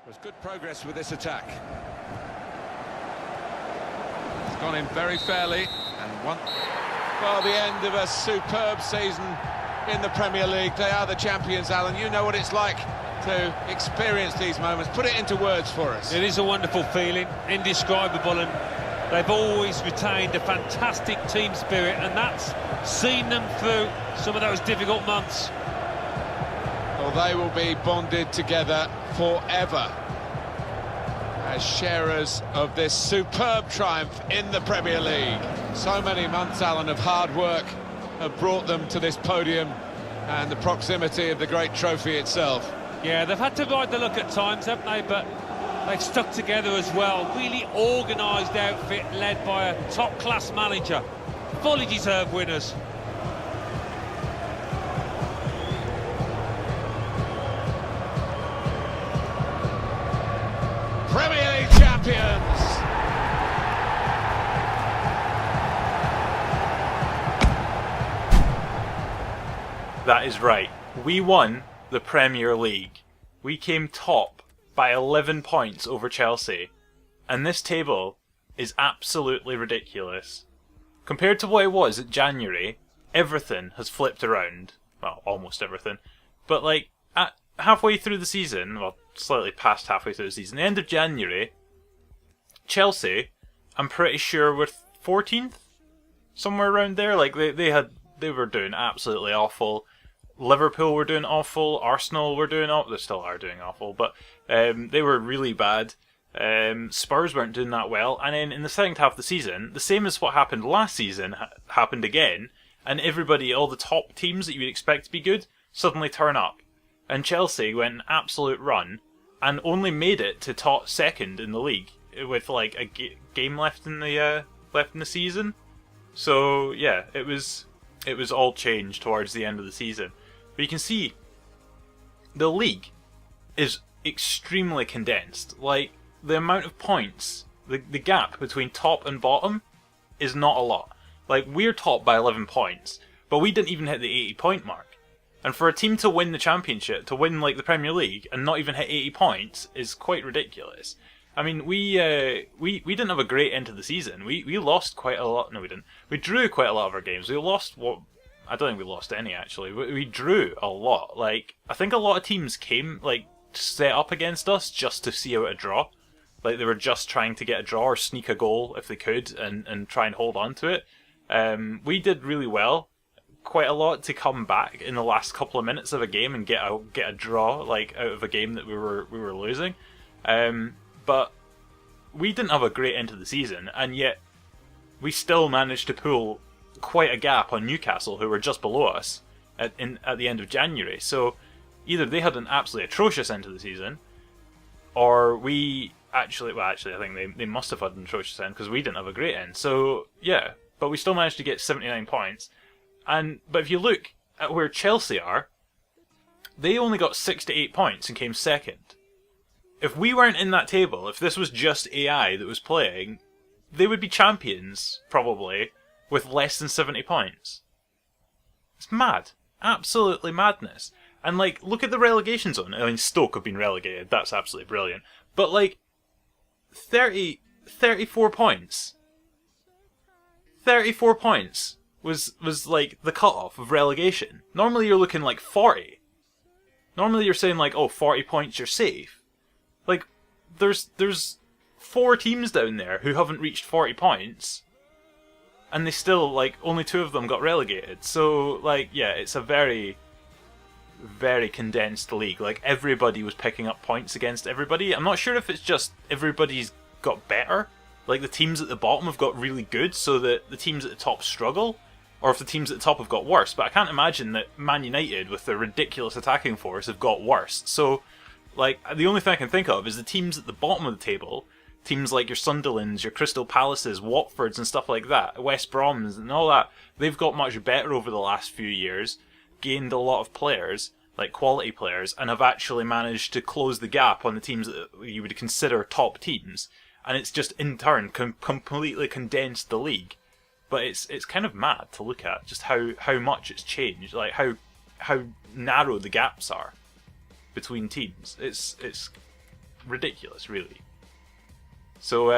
Was good progress with this attack. It's gone in very fairly, and well, the end of a superb season in the Premier League. They are the champions, Alan. You know what it's like to experience these moments. Put it into words for us. It is a wonderful feeling, indescribable, and they've always retained a fantastic team spirit, and that's seen them through some of those difficult months. Well, they will be bonded together forever as sharers of this superb triumph in the Premier League. So many months, Alan, of hard work have brought them to this podium and the proximity of the great trophy itself. Yeah, they've had to ride the luck at times, haven't they? But they've stuck together as well. Really organised outfit led by a top-class manager. Fully deserved winners. Premier League champions! That is right. We won the Premier League. We came top by 11 points over Chelsea. And this table is absolutely ridiculous. Compared to what it was at January, everything has flipped around. Well, almost everything. But like, at halfway through the season, well, slightly past halfway through the season, the end of January, Chelsea, I'm pretty sure were 14th? Somewhere around there. Like, they were doing absolutely awful. Liverpool were doing awful. Arsenal were doing awful. They still are doing awful, but they were really bad. Spurs weren't doing that well. And then in the second half of the season, the same as what happened last season happened again. And everybody, all the top teams that you would expect to be good, suddenly turn up. And Chelsea went an absolute run and only made it to top second in the league with like a game left in the season. So yeah, it was all changed towards the end of the season. But you can see the league is extremely condensed. Like, the amount of points, the gap between top and bottom is not a lot. Like, we're top by 11 points, but we didn't even hit the 80 point mark. And for a team to win the championship, to win like the Premier League and not even hit 80 points is quite ridiculous. I mean, we didn't have a great end to the season. We lost quite a lot. No, we didn't. We drew quite a lot of our games. We lost what? I don't think we lost any, actually. We drew a lot. Like, I think a lot of teams came, like, set up against us just to see out a draw. Like, they were just trying to get a draw or sneak a goal if they could and try and hold on to it. We did really well. Quite a lot to come back in the last couple of minutes of a game and get a draw, like, out of a game that we were losing. But we didn't have a great end to the season, and yet we still managed to pull quite a gap on Newcastle, who were just below us at the end of January. So either they had an absolutely atrocious end to the season, or we actually, I think they must have had an atrocious end because we didn't have a great end. So yeah, but we still managed to get 79 points. But if you look at where Chelsea are, they only got 68 points and came second. If we weren't in that table, if this was just AI that was playing, they would be champions, probably, with less than 70 points. It's mad. Absolutely madness. And, like, look at the relegation zone. I mean, Stoke have been relegated. That's absolutely brilliant. But, like, 34 points. 34 points was like, the cut-off of relegation. Normally you're looking like 40. Normally you're saying, like, oh, 40 points, you're safe. Like, there's 4 teams down there who haven't reached 40 points, and they still, like, only 2 of them got relegated. So, like, yeah, it's a very, very condensed league. Like, everybody was picking up points against everybody. I'm not sure if it's just everybody's got better, like the teams at the bottom have got really good so that the teams at the top struggle, or if the teams at the top have got worse. But I can't imagine that Man United, with their ridiculous attacking force, have got worse. So, like, the only thing I can think of is the teams at the bottom of the table, teams like your Sunderlands, your Crystal Palaces, Watfords and stuff like that, West Broms and all that, they've got much better over the last few years, gained a lot of players, like quality players, and have actually managed to close the gap on the teams that you would consider top teams. And it's just, in turn, completely condensed the league. But it's kind of mad to look at, just how much it's changed, like how narrow the gaps are between teams. It's ridiculous, really. So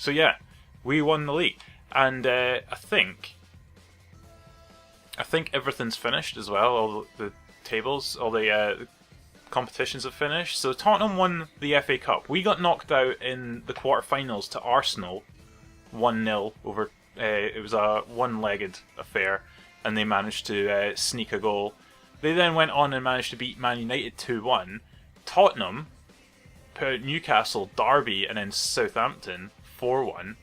yeah, we won the league, and I think everything's finished as well. All the tables, all the competitions have finished. So Tottenham won the FA Cup. We got knocked out in the quarterfinals to Arsenal, 1-0 over. It was a one-legged affair, and they managed to sneak a goal. They then went on and managed to beat Man United 2-1. Tottenham put out Newcastle, Derby, and then Southampton 4-1,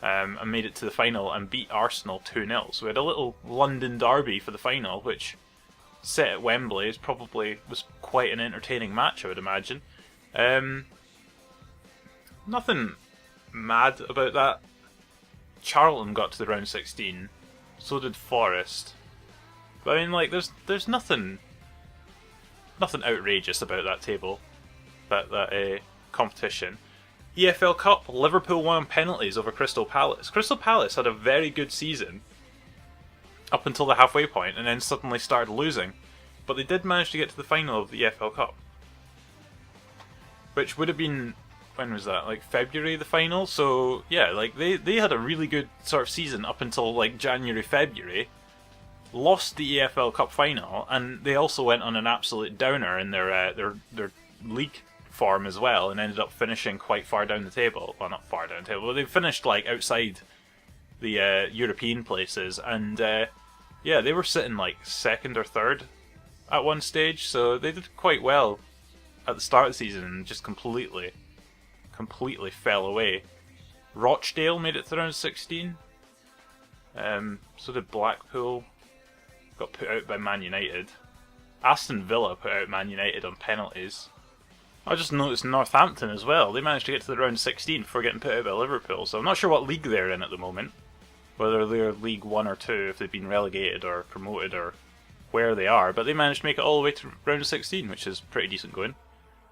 and made it to the final and beat Arsenal 2-0. So we had a little London derby for the final, which, set at Wembley, was quite an entertaining match, I would imagine. Nothing mad about that. Charlton got to the round 16, so did Forest. But I mean, like, there's nothing outrageous about that table, that competition. EFL Cup, Liverpool won on penalties over Crystal Palace. Crystal Palace had a very good season up until the halfway point, and then suddenly started losing. But they did manage to get to the final of the EFL Cup, which would have been, when was that? Like February, the final. So yeah, like they had a really good sort of season up until like January, February. Lost the EFL Cup final, and they also went on an absolute downer in their league form as well, and ended up finishing quite far down the table. Well, not far down the table, but they finished like outside the European places, and yeah, they were sitting like second or third at one stage, so they did quite well at the start of the season and just completely fell away. Rochdale made it to round 16. So did Blackpool. Got put out by Man United. Aston Villa put out Man United on penalties. I just noticed Northampton as well. They managed to get to the round 16 before getting put out by Liverpool, so I'm not sure what league they're in at the moment. Whether they're League 1 or 2, if they've been relegated or promoted or where they are, but they managed to make it all the way to round 16, which is pretty decent going.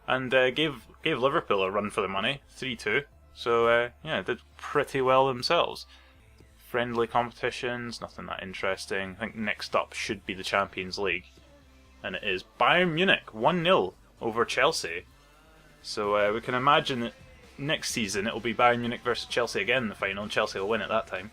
And gave Liverpool a run for their money, 3-2. So yeah, did pretty well themselves. Friendly competitions, nothing that interesting. I think next up should be the Champions League, and it is Bayern Munich 1-0 over Chelsea. So we can imagine that next season it'll be Bayern Munich versus Chelsea again in the final, and Chelsea will win at that time.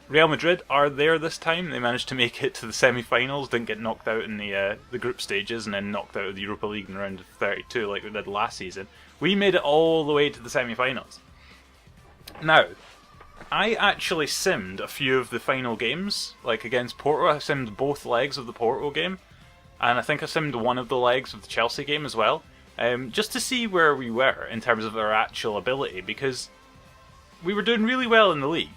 Real Madrid are there this time. They managed to make it to the semi-finals, didn't get knocked out in the group stages, and then knocked out of the Europa League in round of 32 like they did last season. We made it all the way to the semi-finals. Now, I actually simmed a few of the final games, like against Porto. I simmed both legs of the Porto game, and I think I simmed one of the legs of the Chelsea game as well, just to see where we were in terms of our actual ability, because we were doing really well in the league.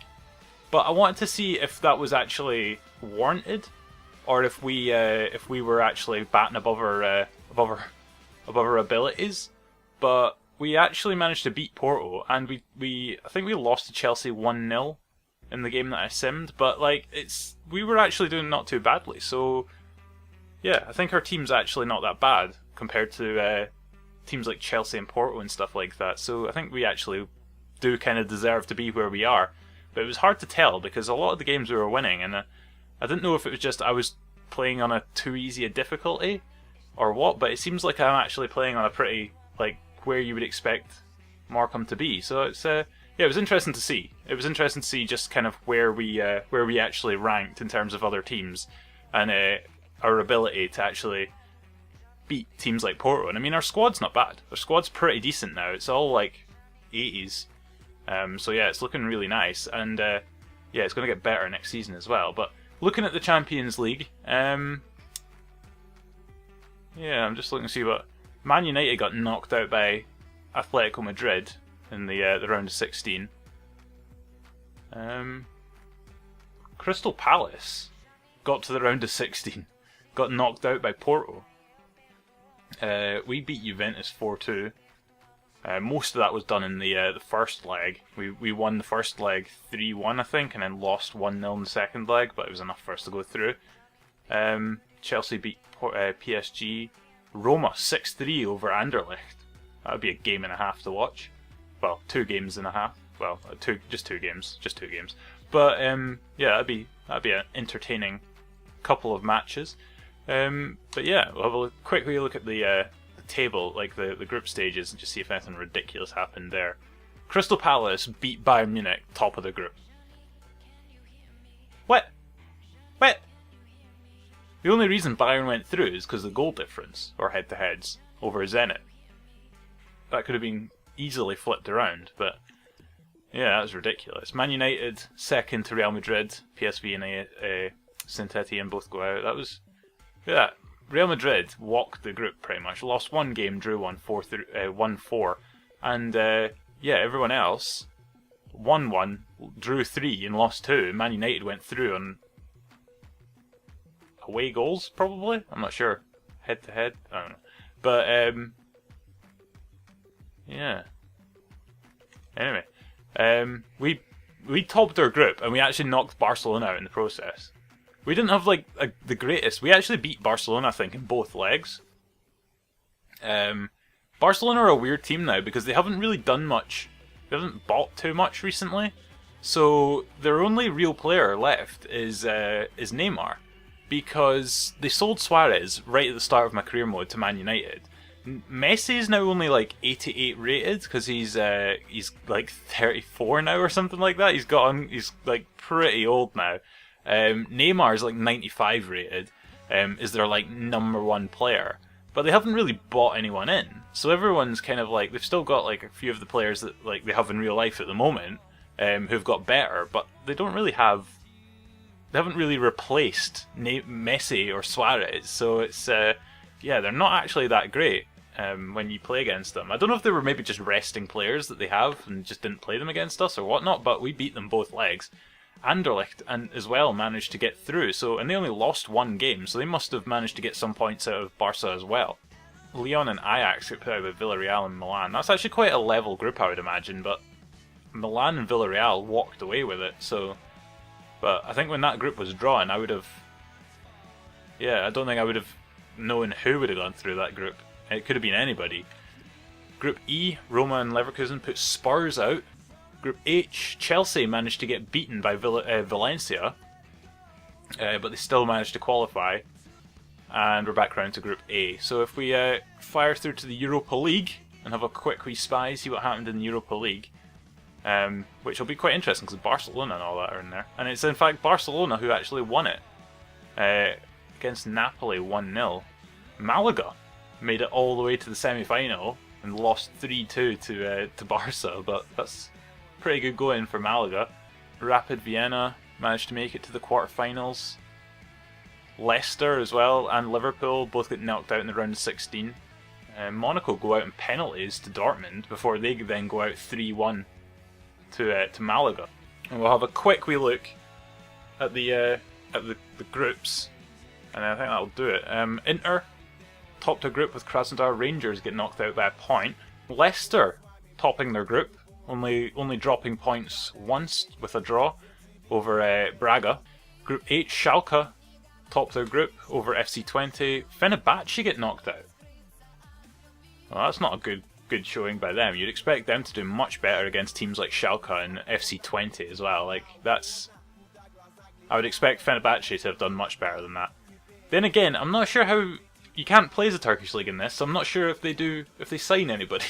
But I wanted to see if that was actually warranted, or if we were actually batting above our abilities. But we actually managed to beat Porto, and I think we lost to Chelsea 1-0 in the game that I simmed. But like we were actually doing not too badly. So yeah, I think our team's actually not that bad compared to teams like Chelsea and Porto and stuff like that. So I think we actually do kind of deserve to be where we are. But it was hard to tell because a lot of the games we were winning, and I didn't know if it was just I was playing on a too easy a difficulty or what, but it seems like I'm actually playing on a pretty, like, where you would expect Morecambe to be. So it's yeah, it was interesting to see. It was interesting to see just kind of where we actually ranked in terms of other teams, and our ability to actually beat teams like Porto. And I mean, our squad's not bad. Our squad's pretty decent now. It's all like 80s. So yeah, it's looking really nice, and yeah, it's going to get better next season as well. But looking at the Champions League, yeah, I'm just looking to see what Man United got knocked out by Atletico Madrid in the round of 16. Crystal Palace got to the round of 16, got knocked out by Porto. We beat Juventus 4-2. Most of that was done in the first leg. We won the first leg 3-1, I think, and then lost 1-0 in the second leg, but it was enough for us to go through. Chelsea beat PSG. Roma 6-3 over Anderlecht. That would be a game and a half to watch. Well, 2 games and a half. Well, just two games. But yeah, that'd be an entertaining couple of matches. But yeah, we'll have a quickly look at the the table, like the group stages, and just see if anything ridiculous happened there. Crystal Palace beat Bayern Munich, top of the group. What? What? The only reason Bayern went through is because of the goal difference, or head-to-heads, over Zenit. That could have been easily flipped around, but yeah, that was ridiculous. Man United, second to Real Madrid, PSV and Saint-Etienne both go out. That was... yeah, Real Madrid walked the group pretty much. Lost one game, drew 1-4, and yeah, everyone else won 1, drew 3 and lost 2. Man United went through on away goals, probably? I'm not sure. Head to head? I don't know. But, yeah. Anyway, we topped our group and we actually knocked Barcelona out in the process. We didn't have like the greatest. We actually beat Barcelona, I think, in both legs. Barcelona are a weird team now because they haven't really done much. They haven't bought too much recently. So their only real player left is Neymar, because they sold Suarez right at the start of my career mode to Man United. Messi is now only like 88 rated because he's like 34 now or something like that. He's like pretty old now. Neymar is like 95 rated. Is their like #1 player, but they haven't really bought anyone in. So everyone's kind of like, they've still got like a few of the players that like they have in real life at the moment, who've got better, but they don't really have. They haven't really replaced Messi or Suarez, so it's yeah, they're not actually that great when you play against them. I don't know if they were maybe just resting players that they have and just didn't play them against us or whatnot, but we beat them both legs. Anderlecht and as well managed to get through, and they only lost 1 game, so they must have managed to get some points out of Barca as well. Lyon and Ajax get put out with Villarreal and Milan. That's actually quite a level group, I would imagine, but Milan and Villarreal walked away with it, so... But I think when that group was drawn, I would have... yeah, I don't think I would have known who would have gone through that group. It could have been anybody. Group E, Roma and Leverkusen put Spurs out. Group H, Chelsea managed to get beaten by Valencia, but they still managed to qualify. And we're back round to Group A. So if we fire through to the Europa League and have a quick wee spy, see what happened in the Europa League, which will be quite interesting because Barcelona and all that are in there. And it's in fact Barcelona who actually won it against Napoli 1-0. Malaga made it all the way to the semi-final and lost 3-2 to Barca, but that's pretty good going for Malaga. Rapid Vienna managed to make it to the quarterfinals. Leicester as well and Liverpool both get knocked out in the round of 16. Monaco go out in penalties to Dortmund before they then go out 3-1 to Malaga. And we'll have a quick wee look at the groups, and I think that'll do it. Inter topped a group with Krasnodar. Rangers get knocked out by a point. Leicester topping their group, only dropping points once with a draw over Braga. Group H, Schalke top their group over FC20. Fenerbahce get knocked out. Well, that's not a good showing by them. You'd expect them to do much better against teams like Schalke and FC20 as well. Like I would expect Fenerbahce to have done much better than that. Then again, I'm not sure how you can't play the Turkish league in this. So I'm not sure if they sign anybody.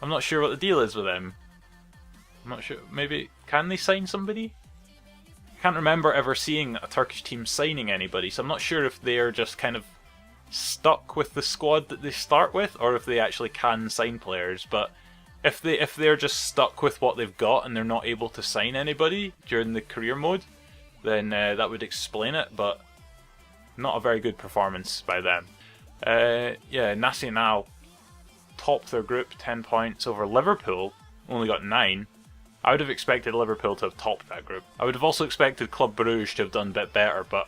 I'm not sure what the deal is with them. I'm not sure. Maybe can they sign somebody? I can't remember ever seeing a Turkish team signing anybody, so I'm not sure if they're just kind of stuck with the squad that they start with, or if they actually can sign players. But if they're just stuck with what they've got and they're not able to sign anybody during the career mode, then that would explain it. But not a very good performance by them. Yeah, Nacional topped their group 10 points over Liverpool, only got 9. I would have expected Liverpool to have topped that group. I would have also expected Club Brugge to have done a bit better, but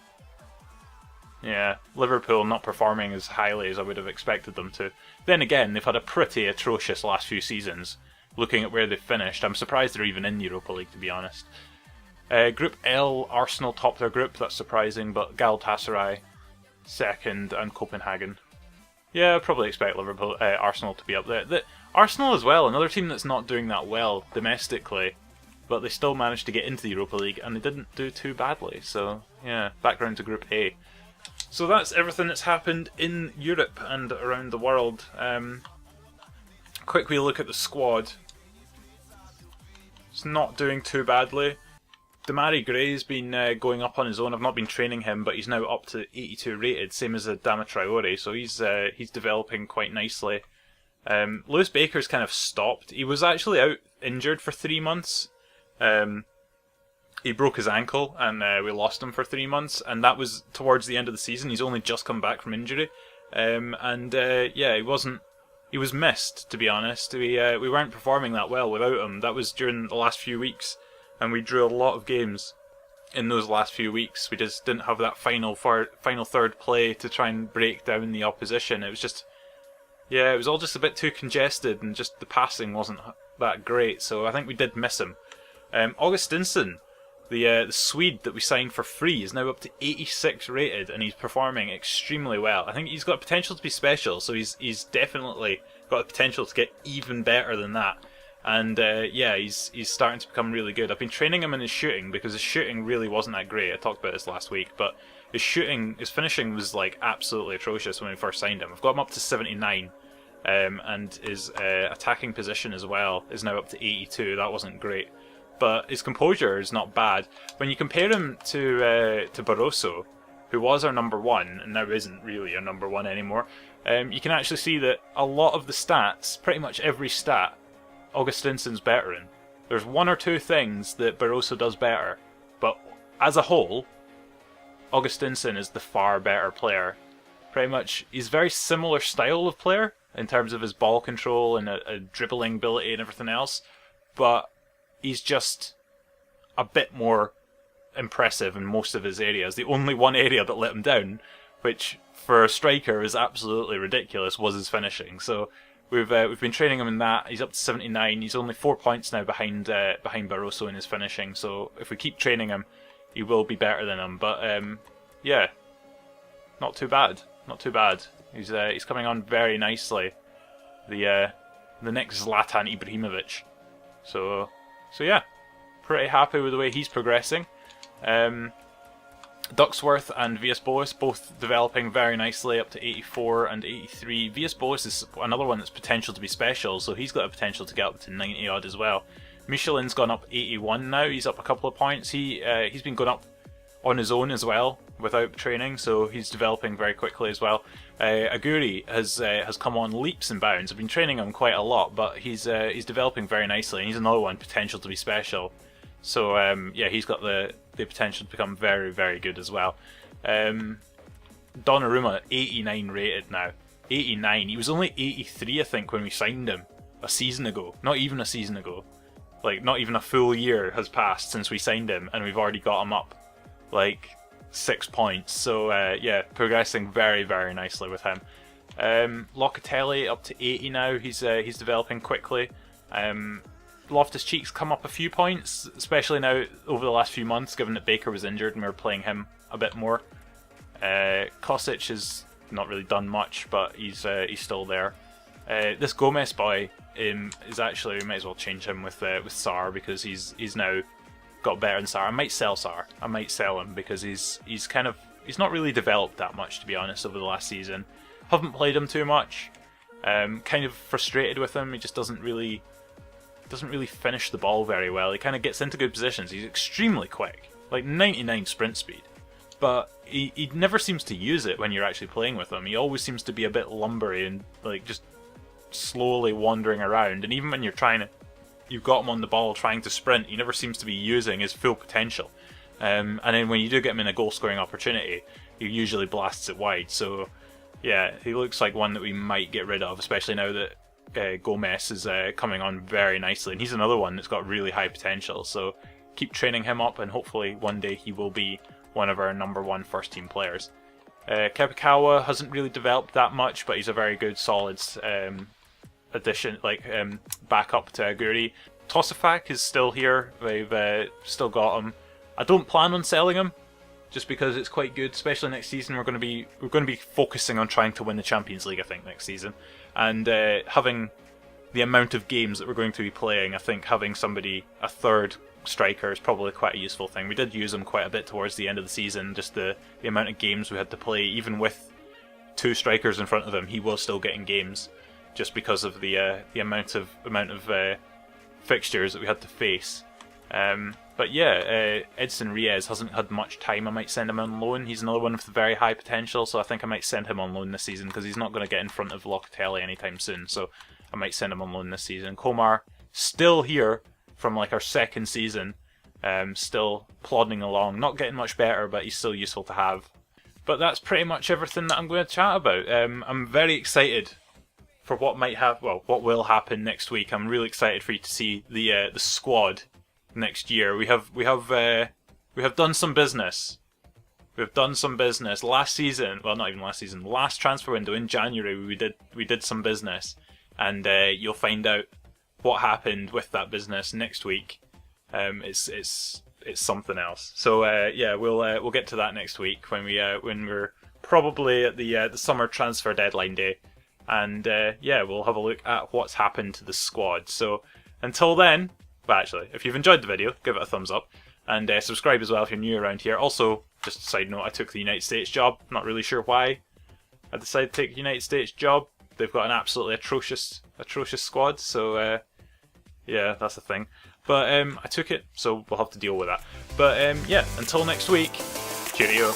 yeah, Liverpool not performing as highly as I would have expected them to. Then again, they've had a pretty atrocious last few seasons. Looking at where they've finished, I'm surprised they're even in Europa League, to be honest. Group L, Arsenal topped their group, that's surprising, but Galatasaray second and Copenhagen. Yeah, I'd probably expect Arsenal to be up there. Arsenal as well, another team that's not doing that well domestically, but they still managed to get into the Europa League and they didn't do too badly. So yeah, back round to Group A. So that's everything that's happened in Europe and around the world. Quick wee look at the squad. It's not doing too badly. Demarai Gray's been going up on his own. I've not been training him, but he's now up to 82 rated, same as Adama Traore, so he's developing quite nicely. Lewis Baker's kind of stopped. He was actually out injured for 3 months. He broke his ankle and we lost him for 3 months, and that was towards the end of the season. He's only just come back from injury, yeah, he was missed, to be honest. We weren't performing that well without him. That was during the last few weeks, and we drew a lot of games in those last few weeks. We just didn't have that final third play to try and break down the opposition. It was just, yeah, it was all just a bit too congested, and just the passing wasn't that great, so I think we did miss him. Augustinsson, the Swede that we signed for free, is now up to 86 rated, and he's performing extremely well. I think he's got potential to be special, so he's definitely got the potential to get even better than that. And yeah, he's starting to become really good. I've been training him in his shooting, because his shooting really wasn't that great. I talked about this last week, but his finishing was like absolutely atrocious when we first signed him. I've got him up to 79, and his attacking position as well is now up to 82. That wasn't great. But his composure is not bad. When you compare him to Barroso, who was our number one and now isn't really our number one anymore, you can actually see that a lot of the stats, pretty much every stat, Augustinsson's better in. There's one or two things that Barroso does better, but as a whole, Augustinsson is the far better player. Pretty much, he's a very similar style of player in terms of his ball control and a dribbling ability and everything else, but he's just a bit more impressive in most of his areas. The only one area that let him down, which for a striker is absolutely ridiculous, was his finishing. So we've been training him in that. He's up to 79. He's only 4 points now behind Barroso in his finishing. So if we keep training him, he will be better than him. But yeah, not too bad. Not too bad. He's coming on very nicely. The next Zlatan Ibrahimovic. So yeah, pretty happy with the way he's progressing. Ducksworth and Villas-Boas both developing very nicely, up to 84 and 83. Villas-Boas is another one that's potential to be special, so he's got a potential to get up to 90 odd as well. Michelin's gone up 81 now, he's up a couple of points. He's been going up on his own as well, without training, so he's developing very quickly as well. Aguri has come on leaps and bounds. I've been training him quite a lot, but he's developing very nicely, and he's another one potential to be special. So yeah, he's got the potential to become very, very good as well. Donnarumma, 89 rated now. 89. He was only 83, I think, when we signed him a season ago. Not even a season ago. Like, not even a full year has passed since we signed him, and we've already got him up like 6 points. So yeah, progressing very, very nicely with him. Locatelli up to 80 now. He's developing quickly. Loftus-Cheek's come up a few points, especially now over the last few months, given that Baker was injured and we were playing him a bit more. Kostic has not really done much, but he's still there. This Gomez boy is actually, we might as well change him with Sarr, because he's now got better than Sarr. I might sell Sarr. I might sell him because he's not really developed that much, to be honest, over the last season. Haven't played him too much. Kind of frustrated with him. He just doesn't really finish the ball very well. He kind of gets into good positions. He's extremely quick, like 99 sprint speed, but he never seems to use it when you're actually playing with him. He always seems to be a bit lumbery and like just slowly wandering around. And even when you've got him on the ball trying to sprint, he never seems to be using his full potential. And then when you do get him in a goal-scoring opportunity, he usually blasts it wide. So yeah, he looks like one that we might get rid of, especially now that Gomez is coming on very nicely, and he's another one that's got really high potential. So keep training him up, and hopefully one day he will be one of our number one first team players. Kepikawa hasn't really developed that much, but he's a very good solid addition, like backup to Aguri. Tosifak is still here. We've still got him. I don't plan on selling him, just because it's quite good, especially next season. We're going to be focusing on trying to win the Champions League, I think, next season. And having the amount of games that we're going to be playing, I think having somebody, a third striker is probably quite a useful thing. We did use him quite a bit towards the end of the season, just the amount of games we had to play, even with 2 strikers in front of him, he was still getting games, just because of the amount of fixtures that we had to face. But yeah, Edson Reyes hasn't had much time. I might send him on loan. He's another one with very high potential, so I think I might send him on loan this season, because he's not going to get in front of Locatelli anytime soon, so I might send him on loan this season. Komar, still here from like our 2nd season, still plodding along, not getting much better, but he's still useful to have. But that's pretty much everything that I'm going to chat about. I'm very excited for what will happen next week. I'm really excited for you to see the squad next year. We have done some business. We've done some business last season. Well, not even last season. Last transfer window in January, we did some business, and you'll find out what happened with that business next week. It's something else. So yeah, we'll get to that next week when we're probably at the summer transfer deadline day, and yeah, we'll have a look at what's happened to the squad. So until then, well, actually, if you've enjoyed the video, give it a thumbs up, and subscribe as well if you're new around here. Also, just a side note, I took the United States job. Not really sure why I decided to take the United States job. They've got an absolutely atrocious squad, so yeah, that's the thing. But I took it, so we'll have to deal with that. But yeah, until next week, cheerio.